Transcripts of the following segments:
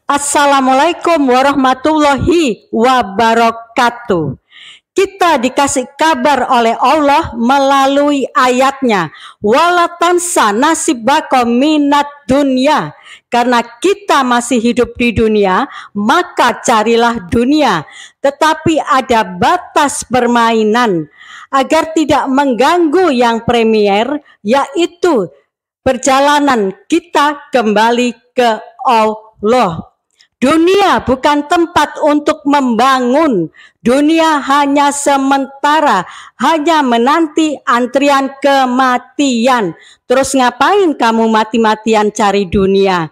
Assalamualaikum warahmatullahi wabarakatuh. Kita dikasih kabar oleh Allah melalui ayatnya, wala tansa nasibakum minat dunia. Karena kita masih hidup di dunia, maka carilah dunia. Tetapi ada batas permainan agar tidak mengganggu yang premier, yaitu perjalanan kita kembali ke Allah. Dunia bukan tempat untuk membangun. Dunia hanya sementara, hanya menanti antrian kematian. Terus ngapain kamu mati-matian cari dunia?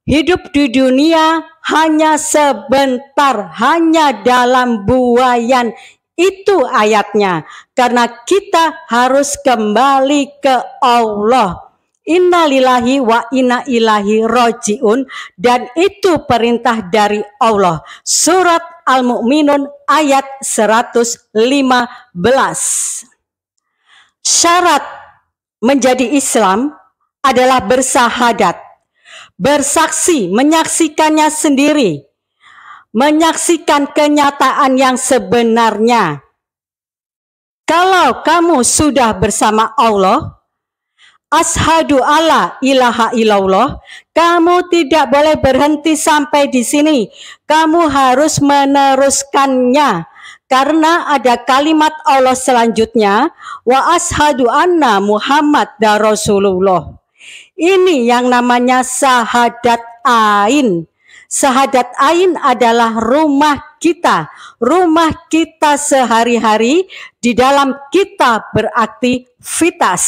Hidup di dunia hanya sebentar, hanya dalam buayan. Itu ayatnya. Karena kita harus kembali ke Allah. Innalillahi wa inna ilaihi rojiun, dan itu perintah dari Allah. Surat Al-Mu'minun ayat 115. Syarat menjadi Islam adalah bersahadat, bersaksi, menyaksikannya sendiri, menyaksikan kenyataan yang sebenarnya. Kalau kamu sudah bersama Allah, Ashadu alla ilaha illallah, kamu tidak boleh berhenti sampai di sini. Kamu harus meneruskannya. Karena ada kalimat Allah selanjutnya, wa ashadu anna Muhammad Rasulullah. Ini yang namanya syahadat ain. Syahadat ain adalah rumah kita sehari-hari di dalam kita beraktivitas.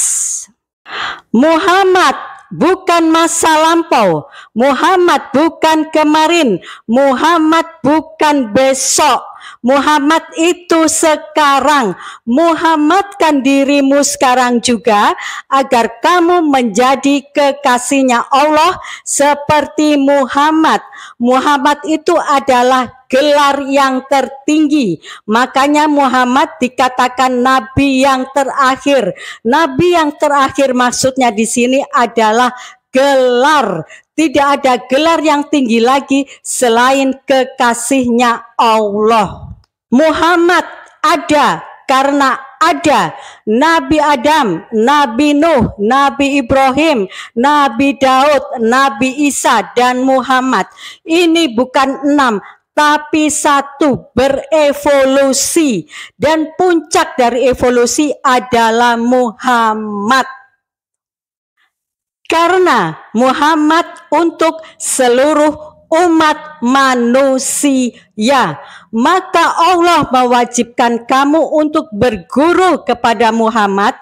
Muhammad bukan masa lampau, Muhammad bukan kemarin, Muhammad bukan besok, Muhammad itu sekarang. Muhammadkan dirimu sekarang juga agar kamu menjadi kekasihnya Allah seperti Muhammad. Muhammad itu adalah gelar yang tertinggi. Makanya Muhammad dikatakan nabi yang terakhir. Nabi yang terakhir maksudnya di sini adalah gelar. Tidak ada gelar yang tinggi lagi selain kekasihnya Allah. Muhammad ada karena ada Nabi Adam, Nabi Nuh, Nabi Ibrahim, Nabi Daud, Nabi Isa, dan Muhammad. Ini bukan 6, tapi 1, berevolusi. Dan puncak dari evolusi adalah Muhammad. Karena Muhammad untuk seluruh umat manusia, maka Allah mewajibkan kamu untuk berguru kepada Muhammad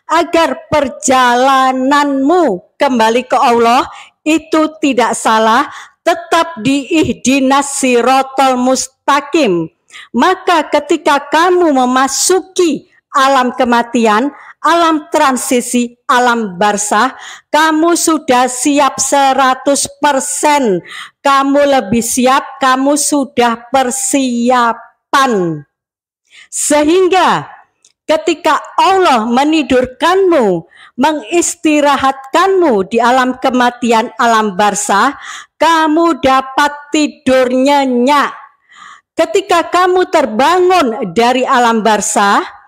agar perjalananmu kembali ke Allah itu tidak salah, tetap di ihdinas sirotol mustaqim. Maka ketika kamu memasuki alam kematian, alam transisi, alam barzah, kamu sudah siap 100%. Kamu lebih siap, kamu sudah persiapan. Sehingga ketika Allah menidurkanmu, mengistirahatkanmu di alam kematian, alam barzah, kamu dapat tidur nyenyak. Ketika kamu terbangun dari alam barzah,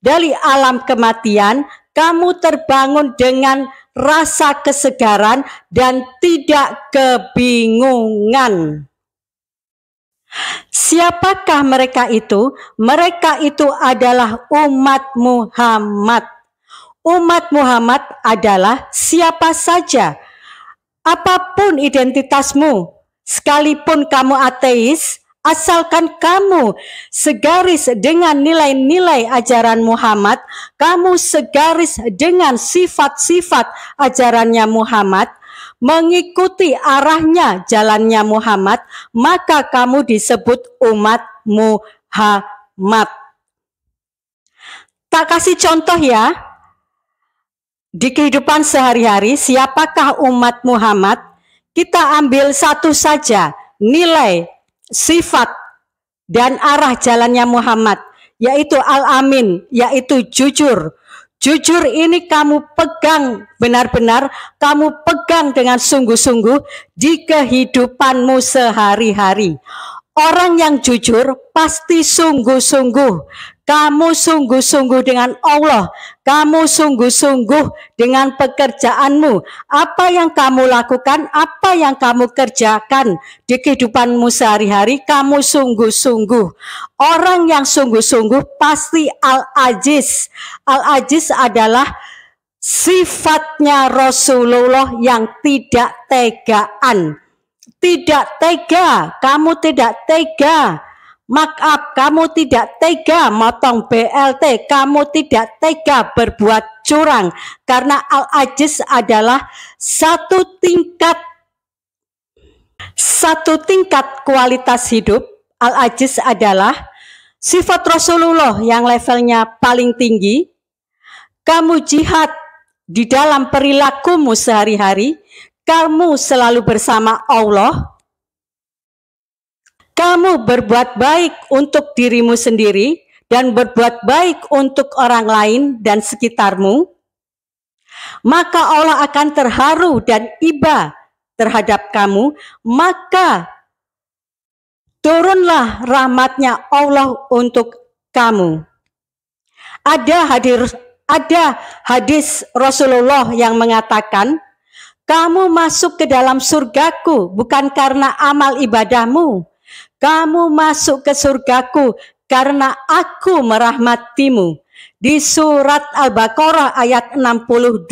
dari alam kematian, kamu terbangun dengan rasa kesegaran dan tidak kebingungan. Siapakah mereka itu? Mereka itu adalah umat Muhammad. Umat Muhammad adalah siapa saja. Apapun identitasmu, sekalipun kamu ateis, asalkan kamu segaris dengan nilai-nilai ajaran Muhammad, kamu segaris dengan sifat-sifat ajarannya Muhammad, mengikuti arahnya jalannya Muhammad, maka kamu disebut umat Muhammad. Tak kasih contoh ya, di kehidupan sehari-hari siapakah umat Muhammad? Kita ambil satu saja, nilai, sifat dan arah jalannya Muhammad, yaitu al-amin, yaitu jujur. Jujur ini kamu pegang benar-benar, kamu pegang dengan sungguh-sungguh di kehidupanmu sehari-hari. Orang yang jujur pasti sungguh-sungguh. Kamu sungguh-sungguh dengan Allah. Kamu sungguh-sungguh dengan pekerjaanmu. Apa yang kamu lakukan, apa yang kamu kerjakan di kehidupanmu sehari-hari, kamu sungguh-sungguh. Orang yang sungguh-sungguh pasti al-ajiz. Al-ajiz adalah sifatnya Rasulullah yang tidak tegaan. Tidak tega, kamu tidak tega. Maaf, kamu tidak tega motong BLT, kamu tidak tega berbuat curang. Karena al-ajiz adalah satu tingkat kualitas hidup. Al-ajiz adalah sifat Rasulullah yang levelnya paling tinggi. Kamu jihad di dalam perilakumu sehari-hari. Kamu selalu bersama Allah. Kamu berbuat baik untuk dirimu sendiri dan berbuat baik untuk orang lain dan sekitarmu. Maka Allah akan terharu dan iba terhadap kamu. Maka turunlah rahmatnya Allah untuk kamu. Ada hadis Rasulullah yang mengatakan, kamu masuk ke dalam surgaku bukan karena amal ibadahmu. Kamu masuk ke surgaku karena aku merahmatimu. Di surat Al-Baqarah ayat 62,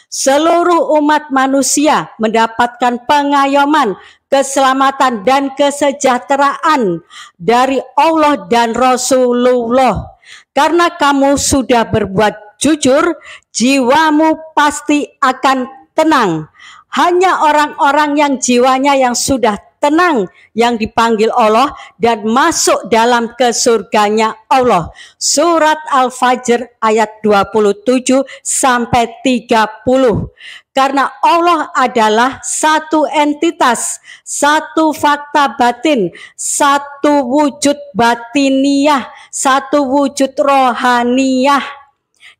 seluruh umat manusia mendapatkan pengayoman, keselamatan dan kesejahteraan dari Allah dan Rasulullah. Karena kamu sudah berbuat jujur, jiwamu pasti akan tenang. Hanya orang-orang yang jiwanya yang sudah tenang yang dipanggil Allah dan masuk dalam ke surganya Allah. Surat Al-Fajr ayat 27 sampai 30. Karena Allah adalah satu entitas, satu fakta batin, satu wujud batiniah, satu wujud rohaniyah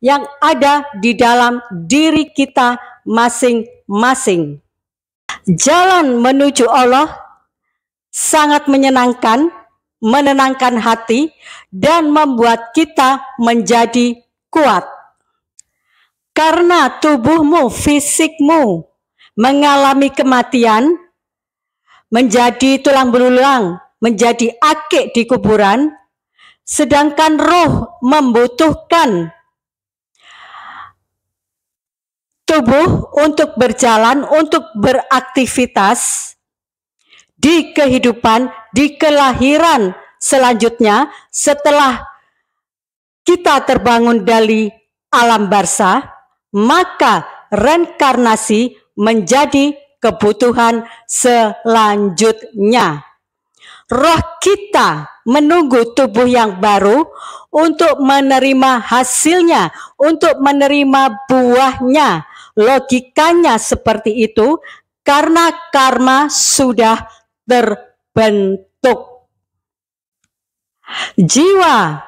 yang ada di dalam diri kita masing-masing. Jalan menuju Allah sangat menyenangkan, menenangkan hati, dan membuat kita menjadi kuat. Karena tubuhmu, fisikmu mengalami kematian, menjadi tulang belulang, menjadi akik di kuburan, sedangkan roh membutuhkan tubuh untuk berjalan, untuk beraktivitas di kehidupan, di kelahiran selanjutnya setelah kita terbangun dari alam barzah, maka reinkarnasi menjadi kebutuhan selanjutnya. Roh kita menunggu tubuh yang baru untuk menerima hasilnya, untuk menerima buahnya. Logikanya seperti itu karena karma sudah terbentuk. Jiwa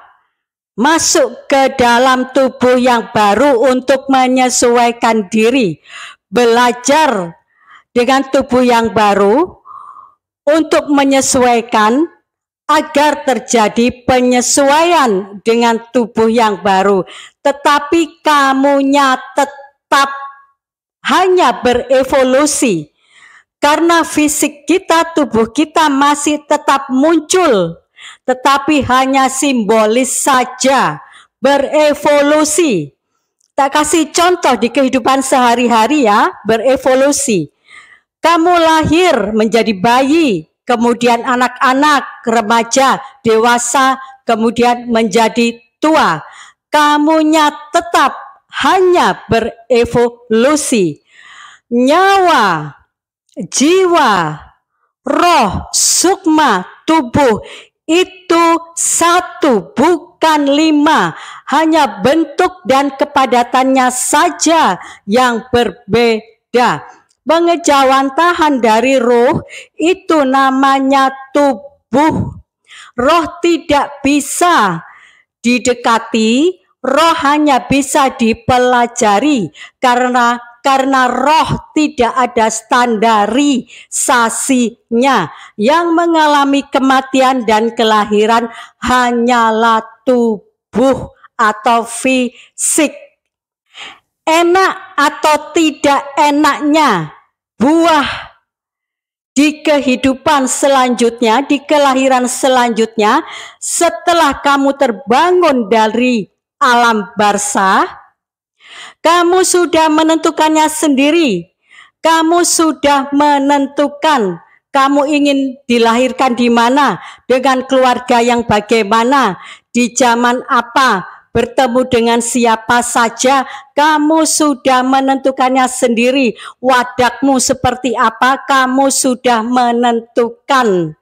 masuk ke dalam tubuh yang baru untuk menyesuaikan diri, belajar dengan tubuh yang baru untuk menyesuaikan agar terjadi penyesuaian dengan tubuh yang baru. Tetapi kamunya tetap hanya berevolusi. Karena fisik kita, tubuh kita masih tetap muncul. Tetapi hanya simbolis saja, berevolusi. Tak kasih contoh di kehidupan sehari-hari ya, berevolusi. Kamu lahir menjadi bayi, kemudian anak-anak, remaja, dewasa, kemudian menjadi tua. Kamunya tetap hanya berevolusi. Nyawa, jiwa, roh, sukma, tubuh itu satu, bukan lima. Hanya bentuk dan kepadatannya saja yang berbeda. Pengejawantahan dari roh itu namanya tubuh. Roh tidak bisa didekati, roh hanya bisa dipelajari karena roh tidak ada standarisasinya. Yang mengalami kematian dan kelahiran hanyalah tubuh atau fisik. Enak atau tidak enaknya buah di kehidupan selanjutnya, di kelahiran selanjutnya, setelah kamu terbangun dari alam barzah, kamu sudah menentukannya sendiri. Kamu sudah menentukan kamu ingin dilahirkan di mana, dengan keluarga yang bagaimana, di zaman apa, bertemu dengan siapa saja. Kamu sudah menentukannya sendiri. Wadakmu seperti apa, kamu sudah menentukan.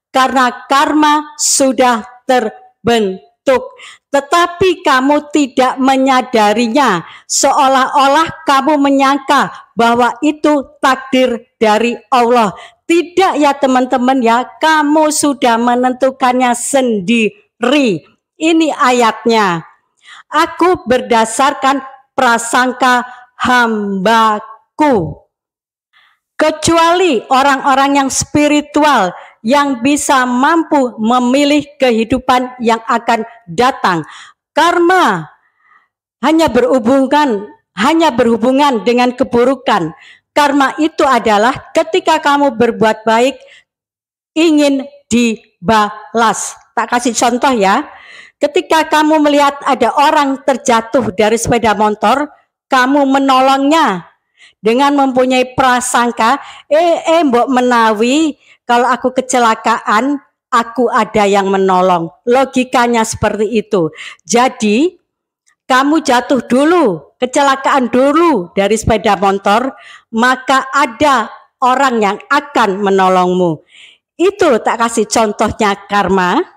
Karena karma sudah terbentuk. Tetapi kamu tidak menyadarinya, seolah-olah kamu menyangka bahwa itu takdir dari Allah. Tidak ya teman-teman ya, kamu sudah menentukannya sendiri. Ini ayatnya. Aku berdasarkan prasangka hambaku. Kecuali orang-orang yang spiritual yang bisa mampu memilih kehidupan yang akan datang. Karma hanya berhubungan dengan keburukan. Karma itu adalah ketika kamu berbuat baik, ingin dibalas. Tak kasih contoh ya. Ketika kamu melihat ada orang terjatuh dari sepeda motor, kamu menolongnya dengan mempunyai prasangka, mbok menawi kalau aku kecelakaan, aku ada yang menolong. Logikanya seperti itu. Jadi, kamu jatuh dulu, kecelakaan dulu dari sepeda motor, maka ada orang yang akan menolongmu. Itu tak kasih contohnya karma.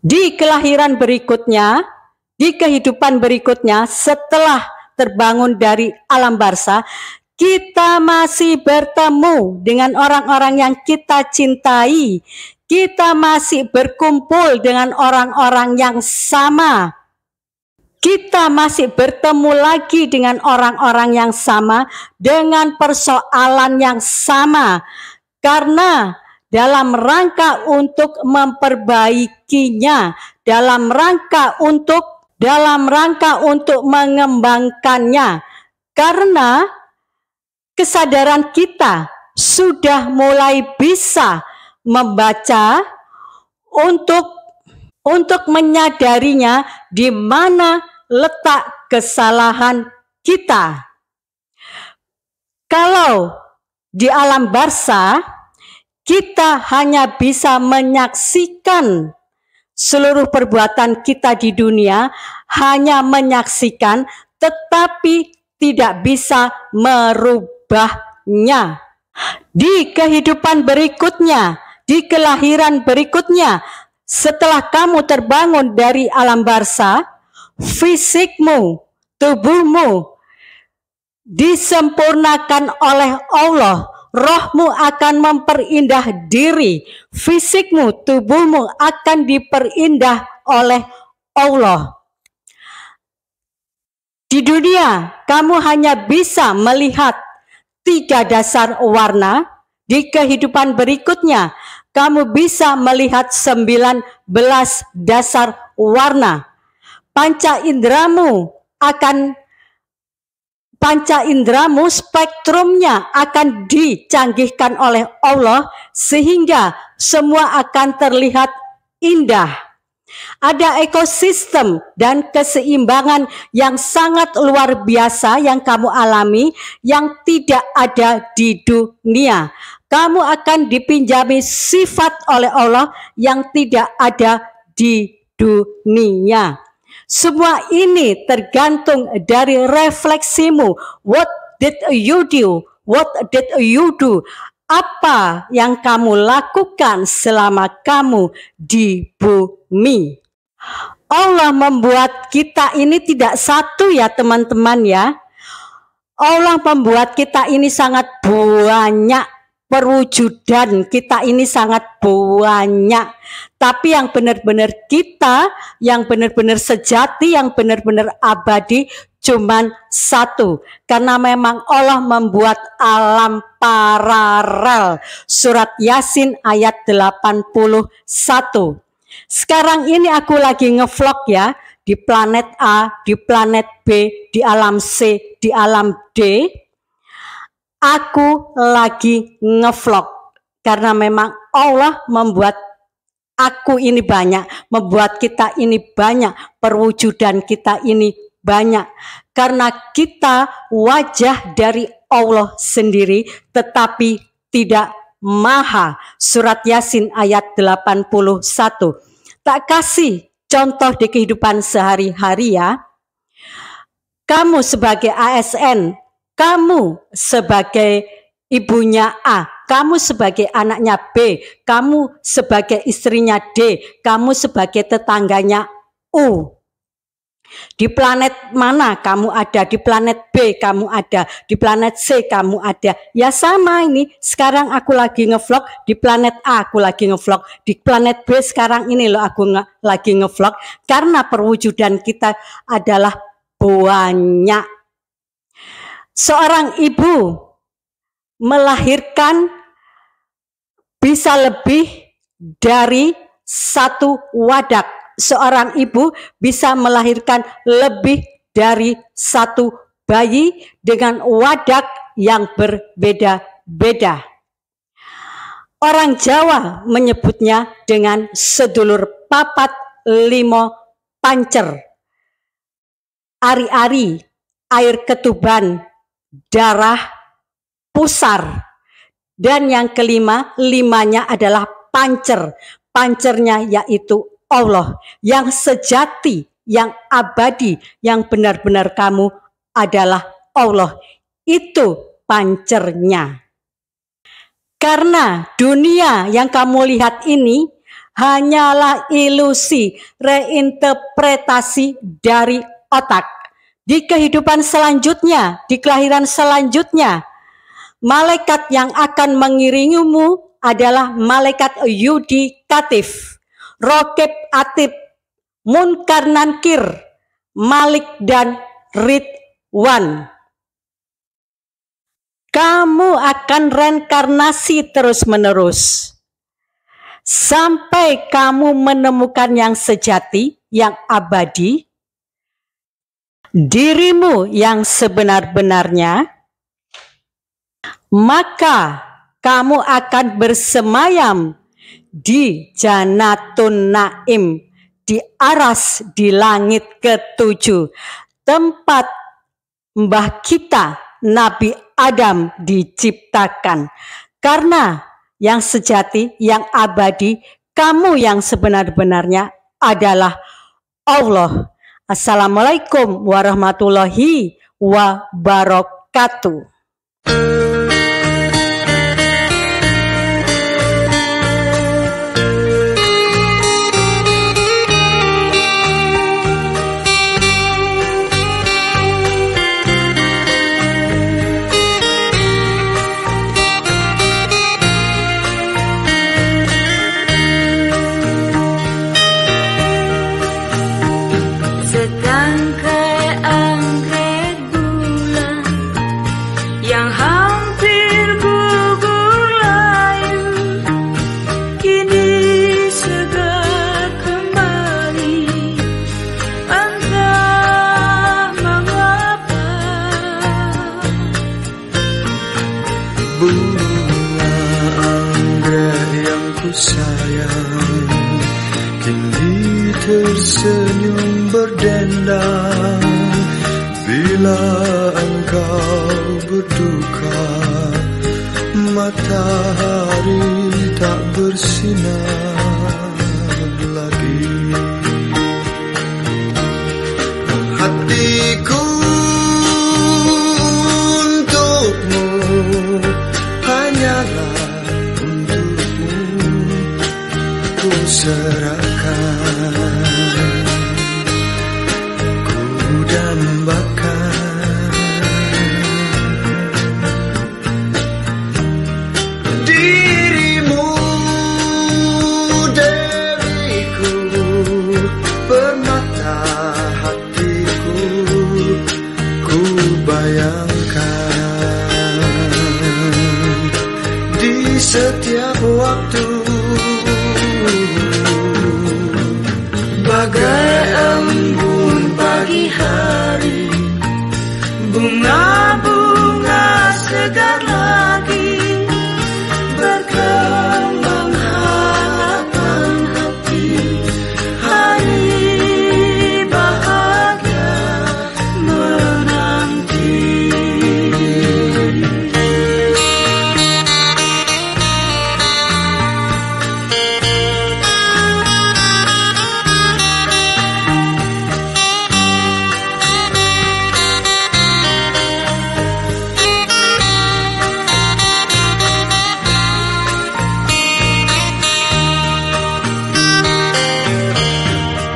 Di kelahiran berikutnya, di kehidupan berikutnya, setelah terbangun dari alam barzah, kita masih bertemu dengan orang-orang yang kita cintai. Kita masih berkumpul dengan orang-orang yang sama. Kita masih bertemu lagi dengan orang-orang yang sama, dengan persoalan yang sama. Karena dalam rangka untuk memperbaikinya, dalam rangka untuk mengembangkannya. Karena kesadaran kita sudah mulai bisa membaca untuk menyadarinya di mana letak kesalahan kita. Kalau di alam barzah kita hanya bisa menyaksikan seluruh perbuatan kita di dunia, hanya menyaksikan, tetapi tidak bisa merubahnya. Di kehidupan berikutnya, di kelahiran berikutnya, setelah kamu terbangun dari alam barzah, fisikmu, tubuhmu disempurnakan oleh Allah. Rohmu akan memperindah diri, fisikmu, tubuhmu akan diperindah oleh Allah. Di dunia, kamu hanya bisa melihat 3 dasar warna. Di kehidupan berikutnya, kamu bisa melihat 19 dasar warna. Panca inderamu, spektrumnya akan dicanggihkan oleh Allah sehingga semua akan terlihat indah. Ada ekosistem dan keseimbangan yang sangat luar biasa yang kamu alami yang tidak ada di dunia. Kamu akan dipinjami sifat oleh Allah yang tidak ada di dunia. Semua ini tergantung dari refleksimu. What did you do? What did you do? Apa yang kamu lakukan selama kamu di bumi? Allah membuat kita ini tidak satu ya teman-teman ya. Allah membuat kita ini sangat banyak. perwujudan kita ini sangat banyak. Tapi yang benar-benar kita, yang benar-benar sejati, yang benar-benar abadi cuman satu. Karena memang Allah membuat alam paralel. Surat Yasin ayat 81. Sekarang ini aku lagi ngevlog ya, di planet A, di planet B, di alam C, di alam D. Aku lagi ngevlog karena memang Allah membuat aku ini banyak, membuat kita ini banyak, perwujudan kita ini banyak. Karena kita wajah dari Allah sendiri tetapi tidak maha. Surat Yasin ayat 81. Tak kasih contoh di kehidupan sehari-hari ya. Kamu sebagai ASN, kamu sebagai ibunya A, kamu sebagai anaknya B, kamu sebagai istrinya D, kamu sebagai tetangganya U. Di planet mana kamu ada, di planet B kamu ada, di planet C kamu ada. Ya sama ini, sekarang aku lagi ngevlog, di planet A aku lagi ngevlog, di planet B sekarang ini loh aku lagi ngevlog. Karena perwujudan kita adalah banyak. Seorang ibu melahirkan bisa lebih dari satu wadak. Seorang ibu bisa melahirkan lebih dari satu bayi dengan wadak yang berbeda-beda. Orang Jawa menyebutnya dengan sedulur papat limo pancer. Ari-ari, air ketuban, darah, pusar. Dan yang kelima, limanya adalah pancer. Pancernya yaitu Allah yang sejati, yang abadi, yang benar-benar kamu adalah Allah. Itu pancernya. Karena dunia yang kamu lihat ini hanyalah ilusi, reinterpretasi dari otak. Di kehidupan selanjutnya, di kelahiran selanjutnya, malaikat yang akan mengiringimu adalah malaikat yudikatif, rokib atib, munkar nankir, malik dan ridwan. Kamu akan reinkarnasi terus-menerus sampai kamu menemukan yang sejati, yang abadi, dirimu yang sebenar-benarnya, maka kamu akan bersemayam di Jannatun Naim, di aras di langit ketujuh, tempat mbah kita Nabi Adam diciptakan. Karena yang sejati, yang abadi, kamu yang sebenar-benarnya adalah Allah. Assalamualaikum warahmatullahi wabarakatuh. Sayang, kini tersenyum berdendang. Bila engkau berduka, matahari tak bersinar lagi. Hatiku untukmu hanyalah serahkan, ku dambakan. waktu, bagai embun pagi hari, bunga-bunga segar lagi, berkembang harapan hati, hari bahagia menanti.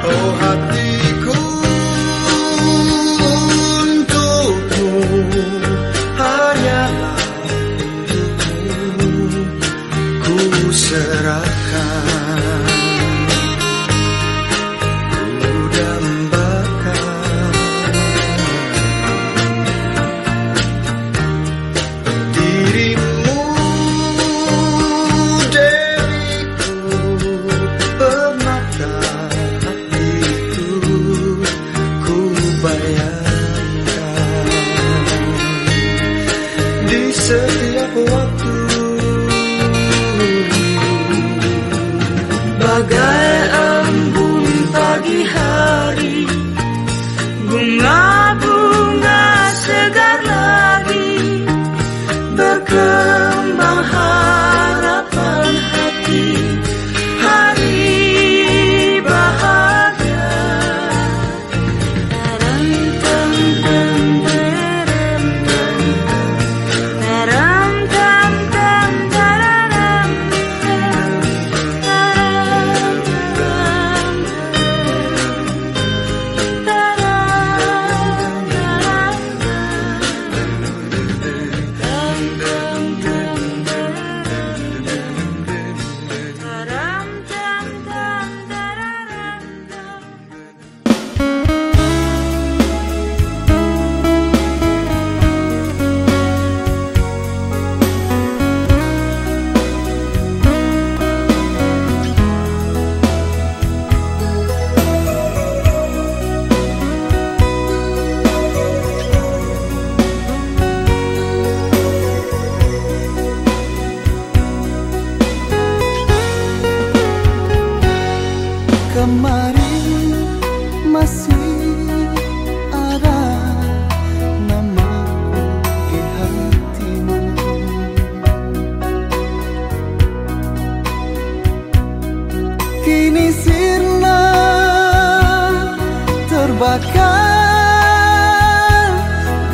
Oh hatiku, untukmu, hanyalah untukmu ku serahkan, ku dambakan dirimu, diriku, permata hatiku ku bayangkan di setiap waktu, bagai embun pagi hari, bunga-bunga segar lagi, berkembang harapan hati, hari bahagia. Kemarin masih ada namaku di hatimu, kini sirna terbakar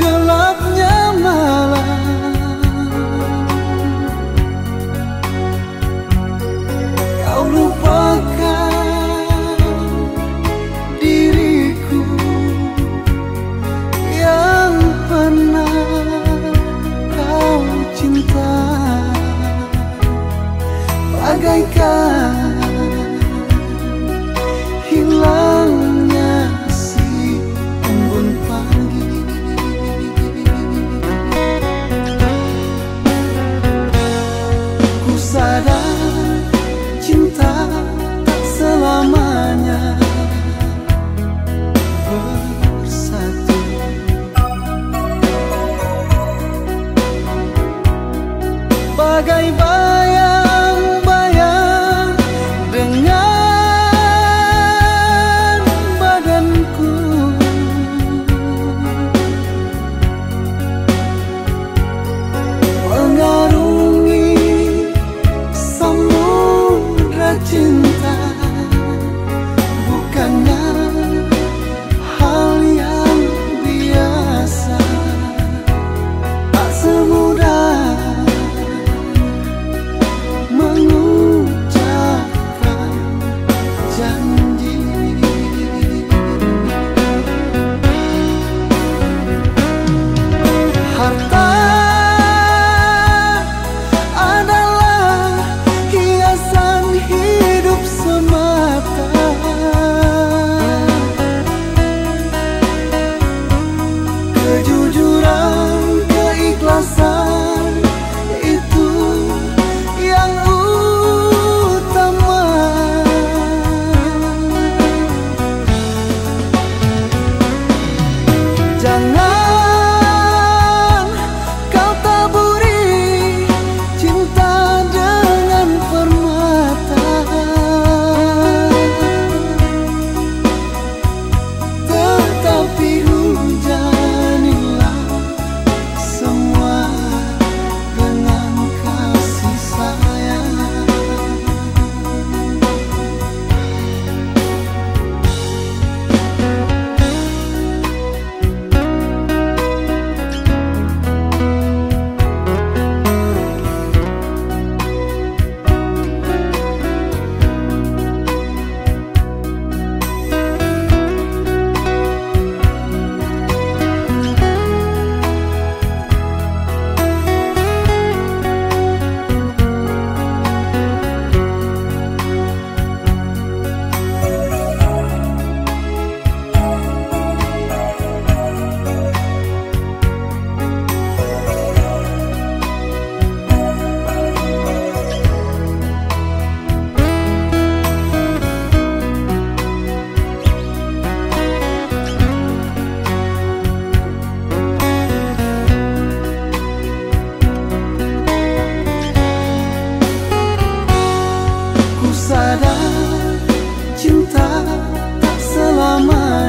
gelapnya malam. Kau lupakan diriku yang pernah kau cinta, bagaikan hilangnya si embun pagi. Ku sadar cinta tak selamanya bersatu, bagai bayang-bayang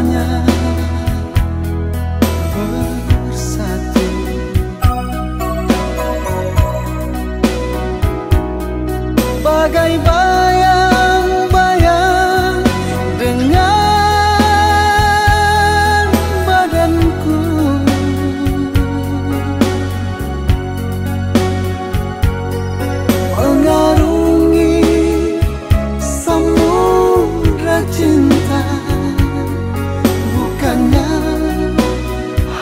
selamanya bersatu. Bagai bayang-bayang dengan badanku, mengarungi samudra cinta, bukannya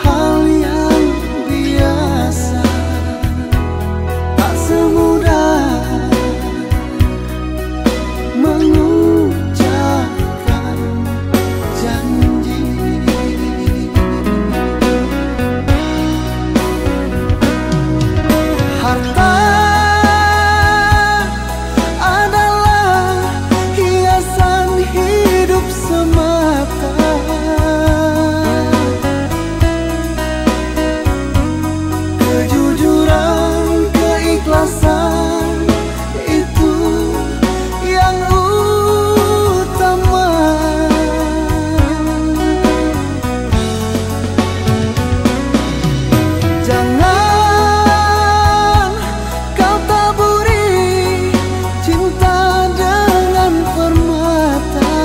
hal yang biasa. Tak semudah mengucapkan janji. Harta adalah hiasan hidup semata. Kejujuran, keikhlasan itu yang utama. Jangan kau taburi cinta dengan permata,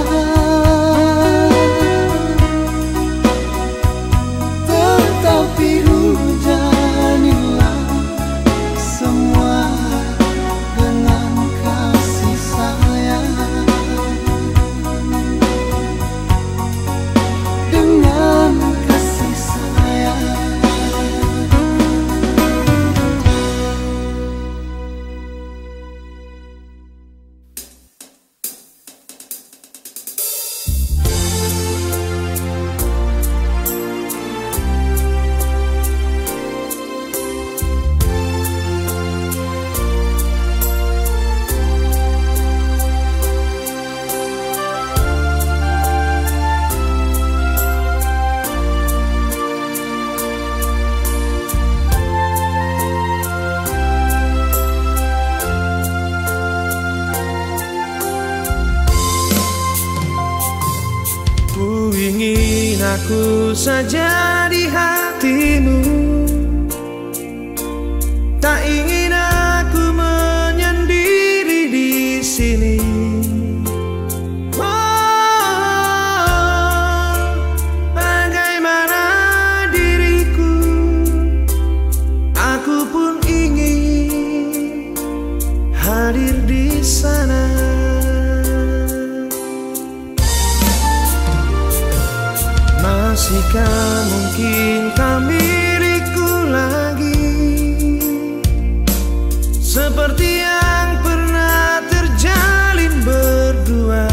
tetapi hujanilah semua dengan kasih sayang, dengan kasih sayang. Ku ingin aku saja di hatimu, tak ingin aku menyendiri di sini. Oh, bagaimana diriku, aku pun ingin hadir di sana. Masihkah mungkin kau milikku lagi, seperti yang pernah terjalin berdua?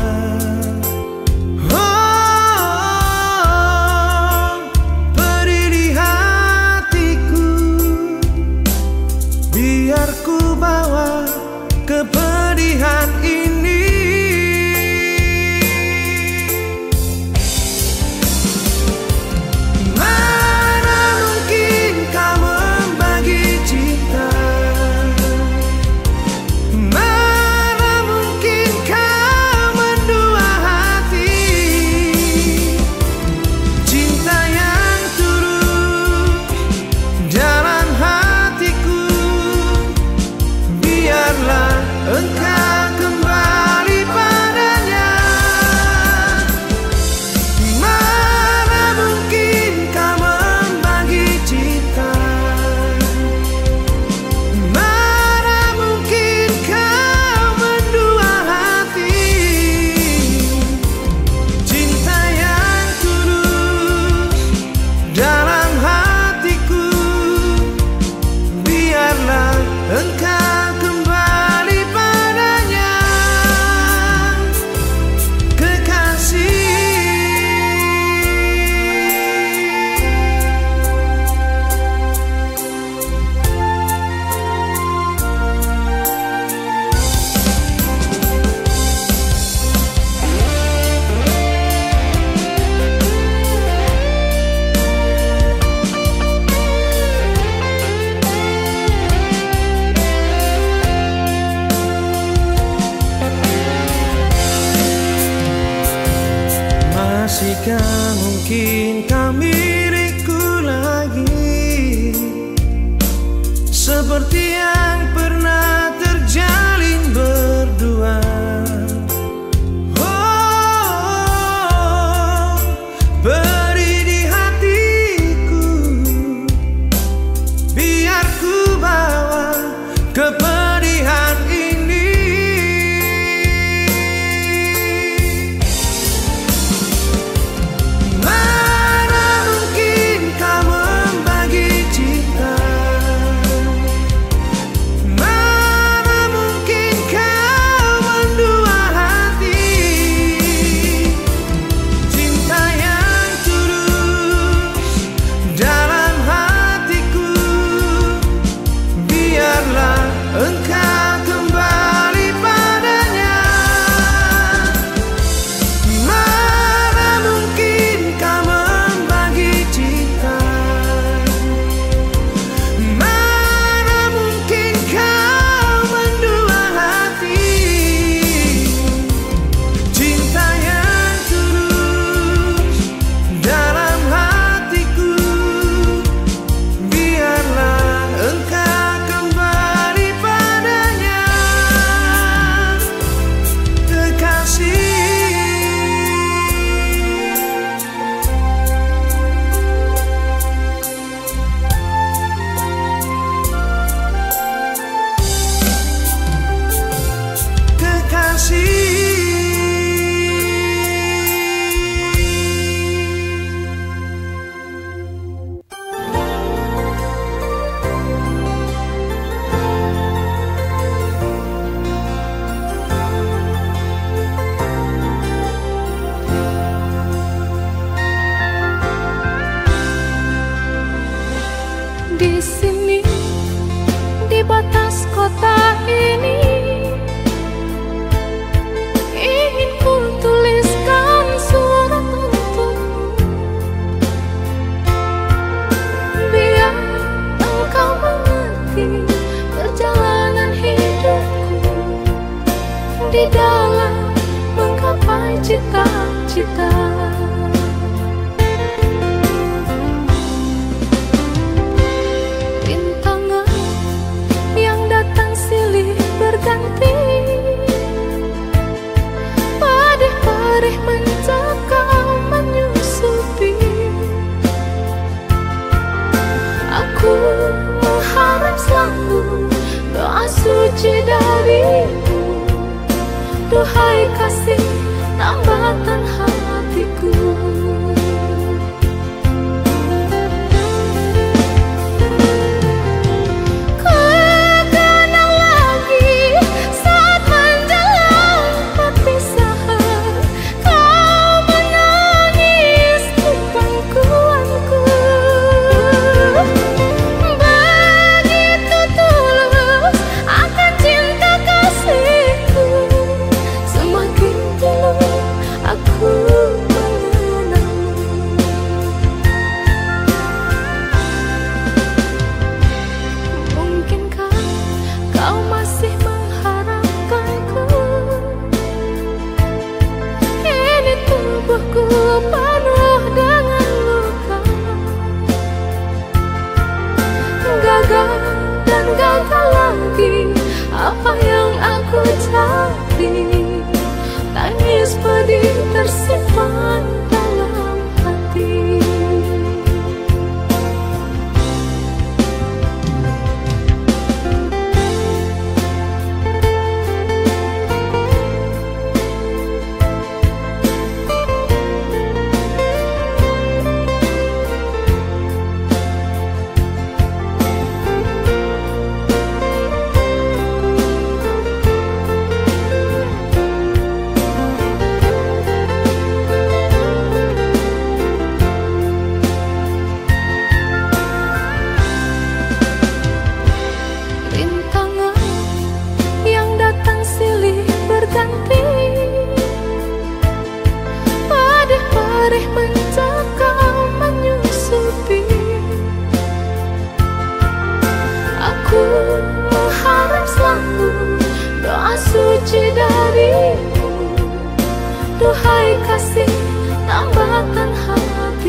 Oh, beri di hatiku, biar ku bawa kepedihan ini. Masihkah mungkin kau milikku lagi, seperti yang pernah terjalin berdua. Oh, beri di hatiku, biar ku bawa kepedihan ini. Mana mungkin kau membagi cinta, mana mungkin kau mendua hati. Cinta yang tulus dalam hatiku, biarlah engkau kembali padanya. Mana mungkin kau membagi cinta, mana mungkin kau mendua hati. Cinta yang tulus dalam hatiku, biarlah engkau kembali padanya, kekasih. Di sini, di batas kota ini, ingin ku tuliskan surat untukmu, biar engkau mengerti perjalanan hidupku di dalam menggapai cita-cita. Rintangan yang datang silih berganti, padih-padih mencekam menyusupi. Aku mengharap selalu doa suci darimu, duhai kasih tambatan hatiku. Kekenang lagi saat menjelang perpisahan, kau menangis di pangkuanku. Begitu tulus akan cinta kasihku, semakin dulu aku mengenalmu. Mungkinkah kau masih mengharapkanku? Kini tubuhku penuh dengan luka, gagal dan gagal lagi apa yang aku cari. Tangis pedih tersimpan dalam hati. Rintangan yang datang silih berganti, padih-padih mencekam menyusupi. Aku mengharap selalu doa suci darimu, duhai kasih tambatan hati.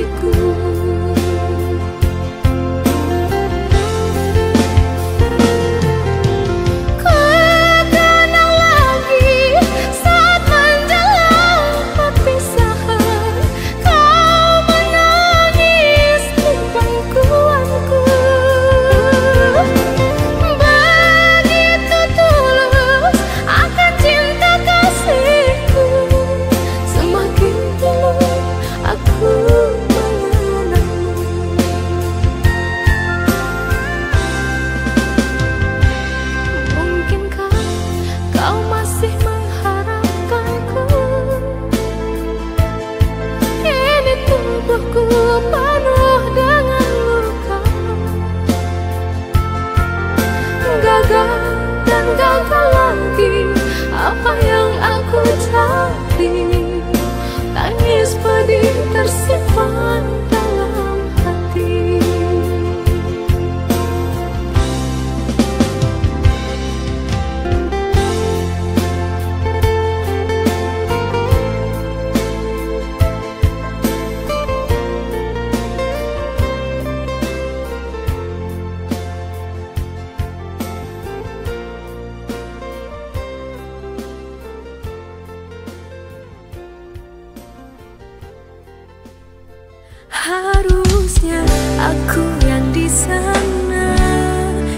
Harusnya aku yang di sana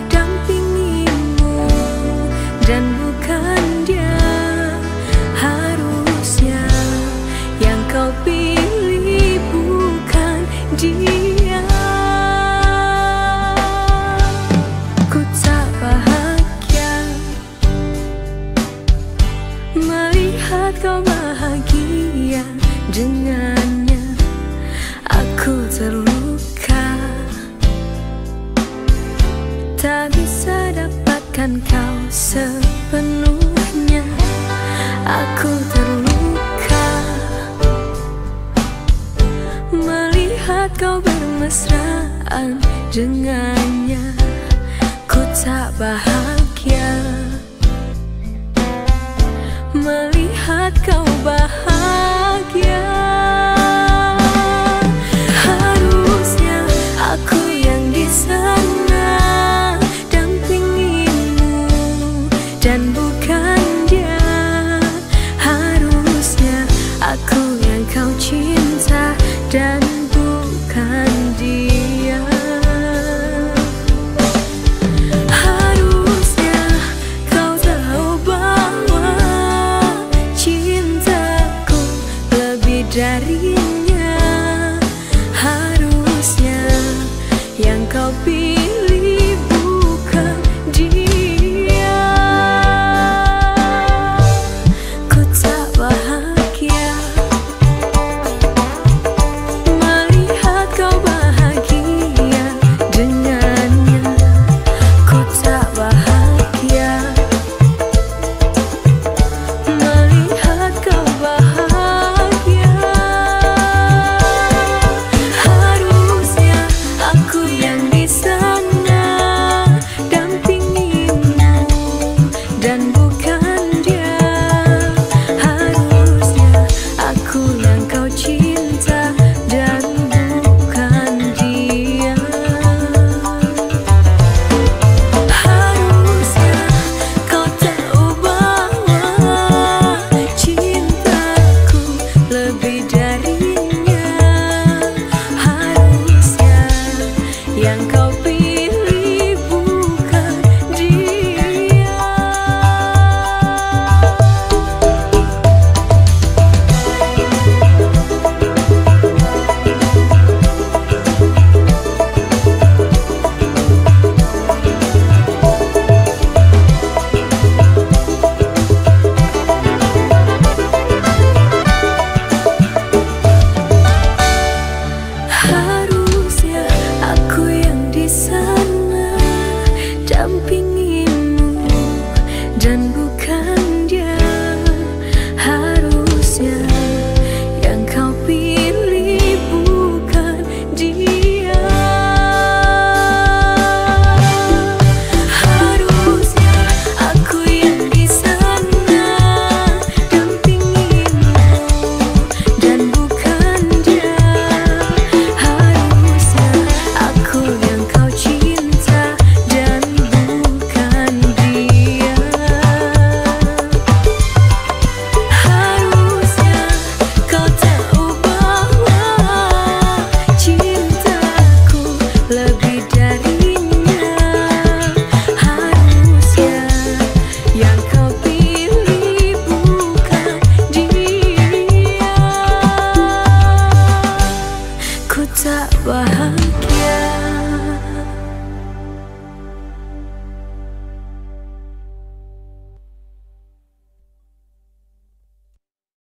dampingimu dan bukan dia. Harusnya yang kau pilih bukan dia. Ku tak bahagia melihat kau bahagia dengannya. Aku terluka, tak bisa dapatkan kau sepenuhnya. Aku terluka melihat kau bermesraan dengannya. Ku tak bahagia melihat kau bahagia. Harusnya aku yang di sana dampingimu dan bukan dia. Harusnya aku yang kau cinta dan bukan dia. Harusnya kau tahu bahwa cintaku lebih dari